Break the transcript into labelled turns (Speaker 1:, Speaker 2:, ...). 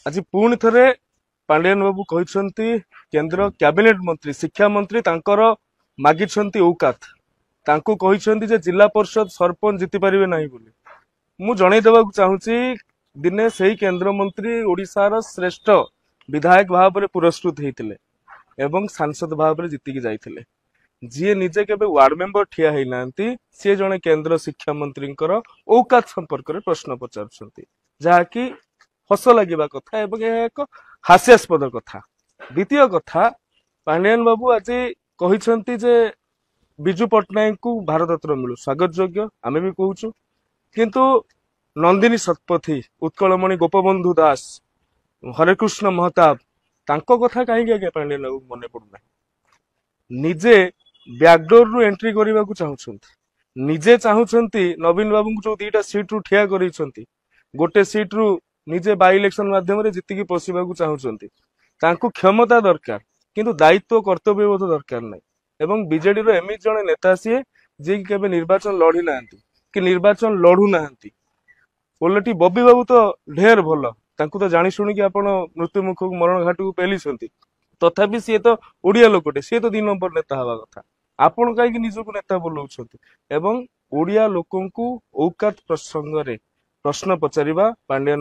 Speaker 1: आज पुणी थे पांडियान बाबू कहते केंद्र कैबिनेट मंत्री शिक्षा मंत्री तांकर मागिछंती औकात तांको कहते जे जिला परिषद सरपंच जीति पारिबे नहीं बोली मु जणै देबाक चाहूची दिने सही केंद्र मंत्री ओडिशार श्रेष्ठ विधायक भाव में पुरस्कृत होते एवं सांसद भाव में जीतिकी जाइथिले जी निजे केबे वार्ड मेंबर ठिया है नांती सी जने केंद्र शिक्षा मंत्री औकात संपर्क में प्रश्न पचारुछंती जहाँकि हस लगे कथा एवं यह एक हास्यास्पद कथा। द्वितीय कथा पांडियान बाबू आज कहते जे विजु पट्टनायक को भारत रत्न मिलू स्वागत योग्य आमे भी कहूँ किंतु नंदिनी शतपथी उत्कलमणि गोपबंधु दास हरेकृष्ण महताब तांको कथा कहीं आगे पांडियान बाबू मन पड़ूना निजे बैकडोर रु एंट्री करने को चाहूँगी निजे चाहूँगी नवीन बाबू जो दीटा सीट रु ठिया कर गोटे सीट रु निजे बाई इलेक्शन माध्यम जीतिकी पशिबा चाहूँगी तांको क्षमता दरकार किंतु दायित्व कर्तव्यबोध दरकार नहीं एवं बीजेडी रो एमि जने नेता सीए जे केबे निर्वाचन लड़ी नांती कि निर्वाचन लड़ू नांती ओलटी बबी बाबू तो ढेर भल तांको तो जानी शुणी कि आपण मृत्यु मुख मरण घाट को पेली तथापि सी तो ओडिया लोकटे सी तो 2 नंबर नेता हवा कथा आपण कहीं निजक नेता बोलाउछंती एवं ओडिया लोकंकु औकात प्रसंग रे प्रश्न पचारिबा पांडियान